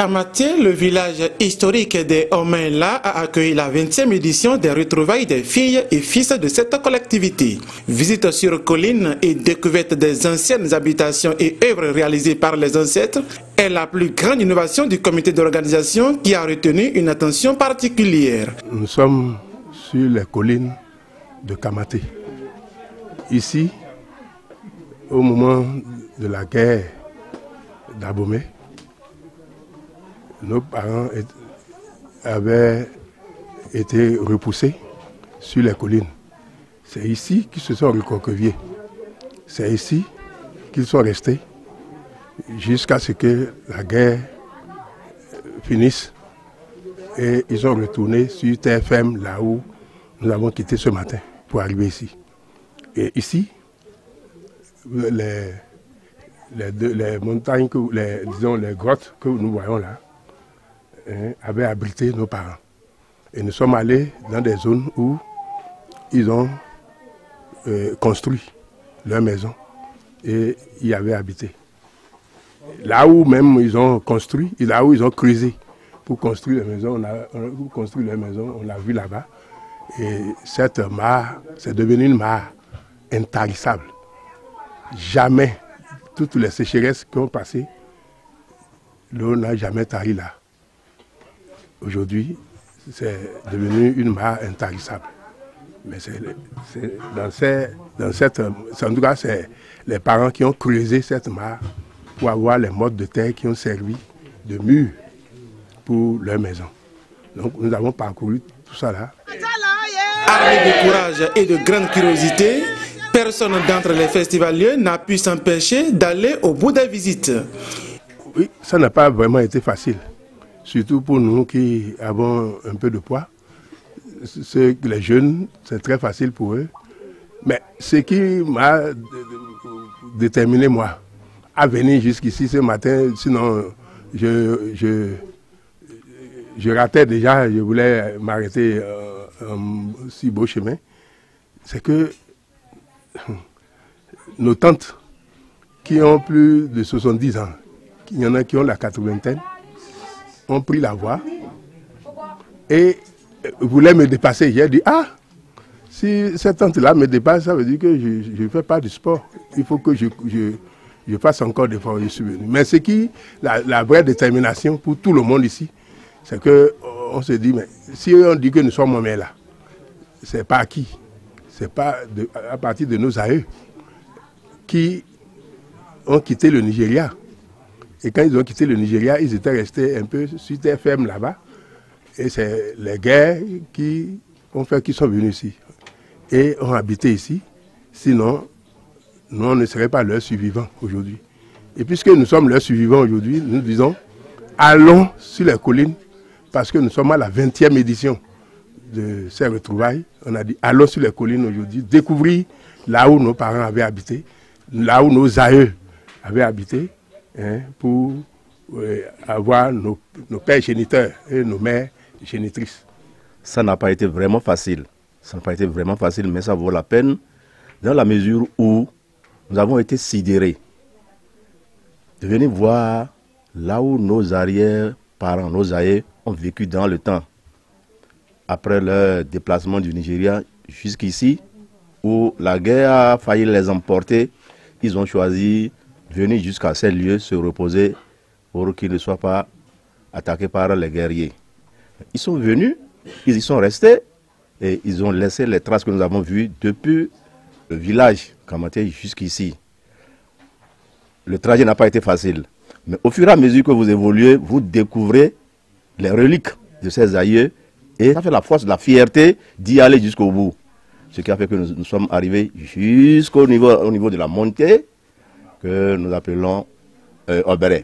Kamaté, le village historique des Omela, a accueilli la 20e édition des retrouvailles des filles et fils de cette collectivité. Visite sur colline et découverte des anciennes habitations et œuvres réalisées par les ancêtres est la plus grande innovation du comité d'organisation qui a retenu une attention particulière. Nous sommes sur les collines de Kamaté. Ici, au moment de la guerre d'Abomey, nos parents avaient été repoussés sur les collines. C'est ici qu'ils se sont recroquevillés. C'est ici qu'ils sont restés jusqu'à ce que la guerre finisse. Et ils ont retourné sur terre ferme, là où nous avons quitté ce matin pour arriver ici. Et ici, les montagnes, les grottes que nous voyons là, avaient abrité nos parents. Et nous sommes allés dans des zones où ils ont construit leur maison et y avaient habité. Là où même ils ont construit, là où ils ont creusé pour construire les maisons, on l'a vu là-bas. Et cette mare, c'est devenu une mare intarissable. Jamais, toutes les sécheresses qui ont passé, l'eau n'a jamais tari là. Aujourd'hui, c'est devenu une mare intarissable. Mais en tout cas, c'est les parents qui ont creusé cette mare pour avoir les mottes de terre qui ont servi de mur pour leur maison. Donc nous avons parcouru tout ça là. Armé de courage et de grande curiosité, personne d'entre les festivaliers n'a pu s'empêcher d'aller au bout des visites. Oui, ça n'a pas vraiment été facile. Surtout pour nous qui avons un peu de poids. Les jeunes, c'est très facile pour eux. Mais ce qui m'a déterminé, moi, à venir jusqu'ici ce matin, sinon je ratais déjà, je voulais m'arrêter un si beau chemin, c'est que nos tantes qui ont plus de 70 ans, il y en a qui ont la 80aine, ont pris la voie et voulaient me dépasser. J'ai dit, ah, si cette tante-là me dépasse, ça veut dire que je ne fais pas du sport. Il faut que je fasse encore des efforts. Je suis venu. Mais ce qui, la vraie détermination pour tout le monde ici, c'est qu'on se dit, mais si on dit que nous sommes là, c'est pas acquis. C'est pas à partir de nos aïeux qui ont quitté le Nigeria. Et quand ils ont quitté le Nigeria, ils étaient restés un peu sur terre ferme là-bas. Et c'est les guerres qui ont fait qu'ils sont venus ici. Et ont habité ici. Sinon, nous, on ne serait pas leurs survivants aujourd'hui. Et puisque nous sommes leurs survivants aujourd'hui, nous disons, allons sur les collines, parce que nous sommes à la 20e édition de ces retrouvailles. On a dit, allons sur les collines aujourd'hui, découvrir là où nos parents avaient habité, là où nos aïeux avaient habité, pour avoir nos pères géniteurs et nos mères génitrices. Ça n'a pas été vraiment facile. Ça n'a pas été vraiment facile, mais ça vaut la peine dans la mesure où nous avons été sidérés de venir voir là où nos arrière-parents, nos aïeux ont vécu dans le temps. Après leur déplacement du Nigeria jusqu'ici, où la guerre a failli les emporter, ils ont choisi de venir jusqu'à ces lieux se reposer pour qu'ils ne soient pas attaqués par les guerriers. Ils sont venus, ils y sont restés et ils ont laissé les traces que nous avons vues depuis le village Kamaté jusqu'ici. Le trajet n'a pas été facile, mais au fur et à mesure que vous évoluez, vous découvrez les reliques de ces aïeux et ça fait la force, la fierté d'y aller jusqu'au bout. Ce qui a fait que nous sommes arrivés jusqu'au niveau de la montée que nous appelons Obere,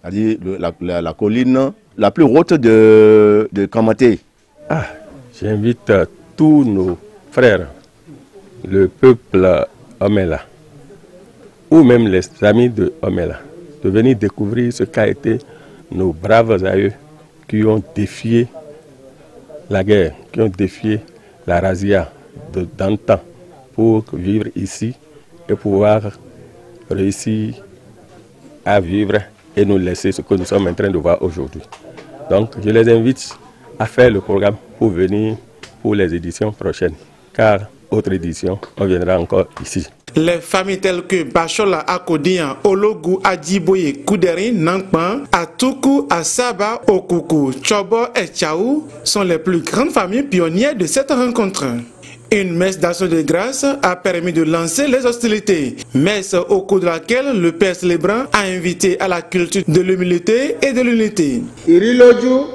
c'est-à-dire la colline la plus haute de Kamaté. Ah, j'invite tous nos frères, le peuple Omela, ou même les amis de Omela, de venir découvrir ce qu'a été nos braves aïeux qui ont défié la guerre, qui ont défié la razzia d'antan pour vivre ici et pouvoir réussir à vivre et nous laisser ce que nous sommes en train de voir aujourd'hui. Donc je les invite à faire le programme pour venir pour les éditions prochaines, car autre édition, on viendra encore ici. Les familles telles que Bachola, Akodian, Ologu, Adjiboye, Kouderi, Nankpan, Atoukou, Asaba, Okuku, Chobo et Tchaou sont les plus grandes familles pionnières de cette rencontre. Une messe d'action de grâce a permis de lancer les hostilités, messe au cours de laquelle le père célébrant a invité à la culture de l'humilité et de l'unité. Iriloju,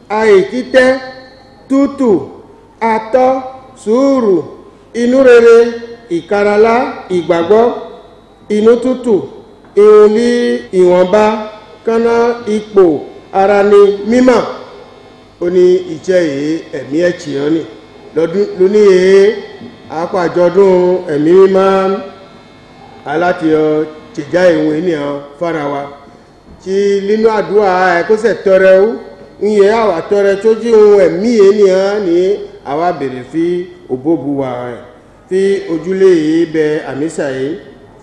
Aekite, Tutu, Ato, Suru, Inurere, Ikarala, Igbagbo, Inututu, Ioli, Iwamba, Kana, Ikpo, Arani, Mima. Oni Iche Ẹ̀mí Ẹ̀chìyàn lónìí yìí àpàjọdún ẹ̀mí mímọ́ alátìyọ tìjà ìwé ènìyàn fara wa tí nínú àdúrà ẹ̀kọ́sẹ̀ tọrẹ ó ń yẹ àwà tọrẹ tó jí ohun ẹ̀mí ènìyàn ní àwa bèrè fi òbóbu wa rẹ̀ fi ojúlé yìí bẹ àmísà yìí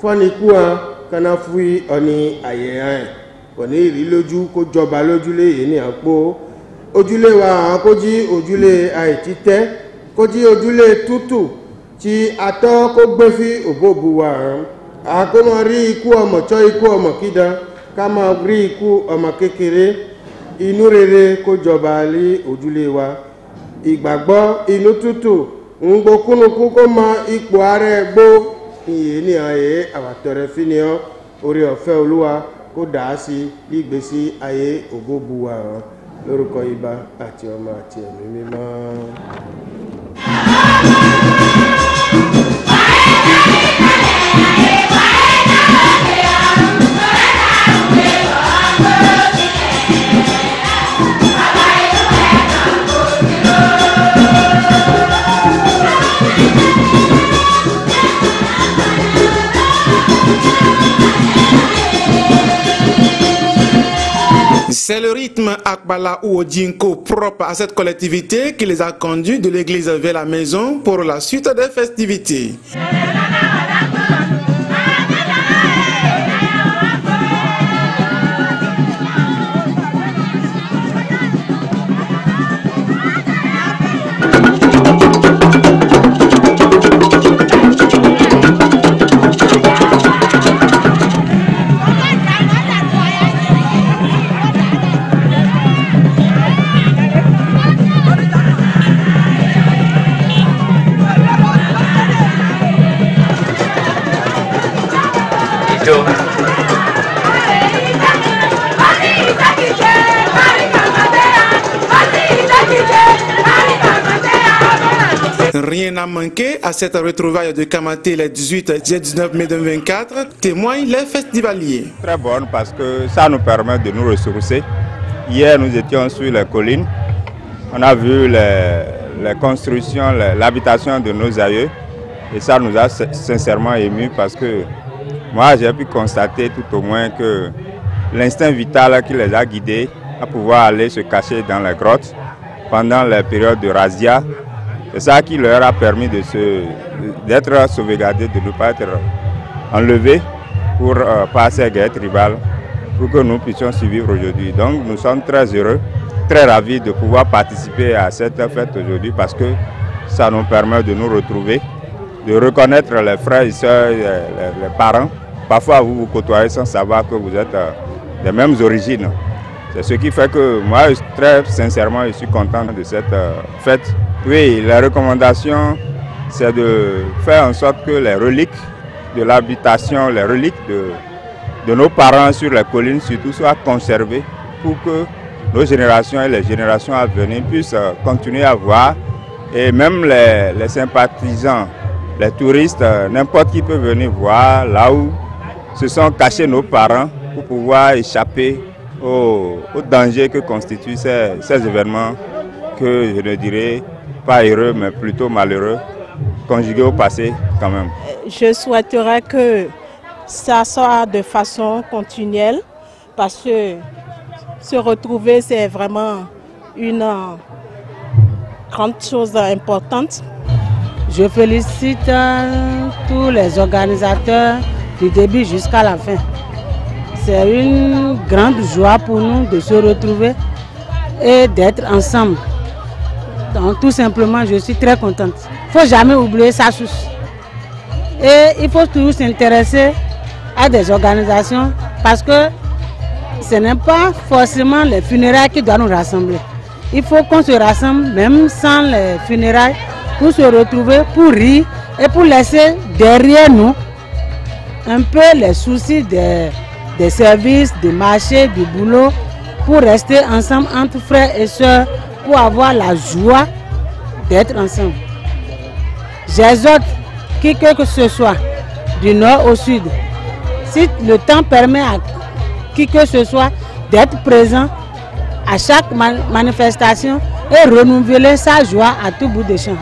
fọ́nikú hàn kaná fún ọ̀ní àyè hàn kò ní ìrí lójú kó jọba lójúlé yìí ní àpò ojúlé wa hàn kó jí ojúlé àìtítẹ́ kó jí ojúlé tútù tí atọ́ kó gbé fi òbóbu wa hàn àkó máa rí ikú ọmọ tọ́ ikú ọmọ kídán ká máa rí ikú ọmọ kékeré inú rere kó jọba lé ojúlé wa ìgbàgbọ́ inú tútù ń gbókúnukú kó mọ ipò ààrẹ gbó iye ní ayé àwàtọ̀rẹ́ fi ni ọ́ orí ọ̀fẹ́ olúwa kó dà á sí ìgbésí ayé òbóbu wa hàn lórúkọ Ìbà àti Ọmọ àti Ẹ̀mí Mímọ́. C'est le rythme Akbala ou Odinko propre à cette collectivité qui les a conduits de l'église vers la maison pour la suite des festivités. Rien n'a manqué à cette retrouvaille de Kamaté les 18 et 19 mai 2024, témoignent les festivaliers. Très bonne parce que ça nous permet de nous ressourcer. Hier, nous étions sur les collines. On a vu les constructions, l'habitation de nos aïeux. Et ça nous a sincèrement émus parce que moi, j'ai pu constater tout au moins que l'instinct vital qui les a guidés à pouvoir aller se cacher dans les grottes pendant la période de razzia, c'est ça qui leur a permis d'être sauvegardés, de ne pas être enlevés pour passer à guerre tribale, pour que nous puissions survivre aujourd'hui. Donc nous sommes très heureux, très ravis de pouvoir participer à cette fête aujourd'hui parce que ça nous permet de nous retrouver, de reconnaître les frères et sœurs, les parents. Parfois vous vous côtoyez sans savoir que vous êtes des mêmes origines. C'est ce qui fait que moi, très sincèrement, je suis content de cette fête. Oui, la recommandation, c'est de faire en sorte que les reliques de l'habitation, les reliques de nos parents sur les collines surtout soient conservées pour que nos générations et les générations à venir puissent continuer à voir. Et même les sympathisants, les touristes, n'importe qui peut venir voir là où se sont cachés nos parents pour pouvoir échapper au danger que constituent ces événements que je ne dirais pas heureux mais plutôt malheureux, conjugués au passé quand même. Je souhaiterais que ça soit de façon continuelle parce que se retrouver c'est vraiment une grande chose importante. Je félicite tous les organisateurs du début jusqu'à la fin. C'est une grande joie pour nous de se retrouver et d'être ensemble. Donc tout simplement, je suis très contente. Il ne faut jamais oublier sa source. Et il faut toujours s'intéresser à des organisations parce que ce n'est pas forcément les funérailles qui doivent nous rassembler. Il faut qu'on se rassemble même sans les funérailles pour se retrouver, pour rire et pour laisser derrière nous un peu les soucis des services, du marché, du boulot, pour rester ensemble entre frères et sœurs, pour avoir la joie d'être ensemble. J'exhorte qui que ce soit, du nord au sud, si le temps permet à qui que ce soit d'être présent à chaque manifestation et renouveler sa joie à tout bout de champ.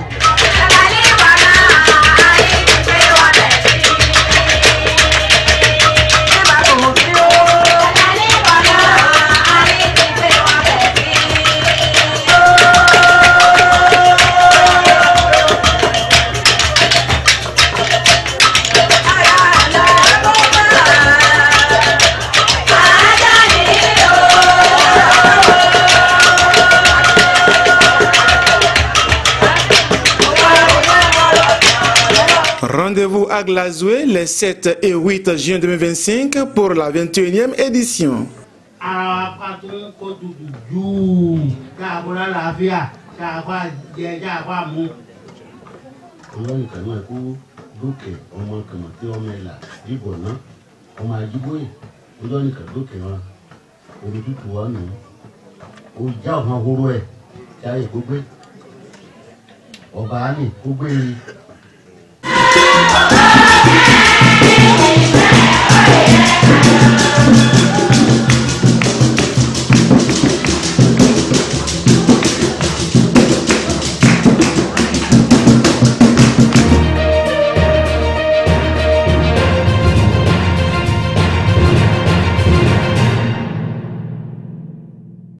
Rendez-vous à Glazoué les 7 et 8 juin 2025 pour la 21e édition.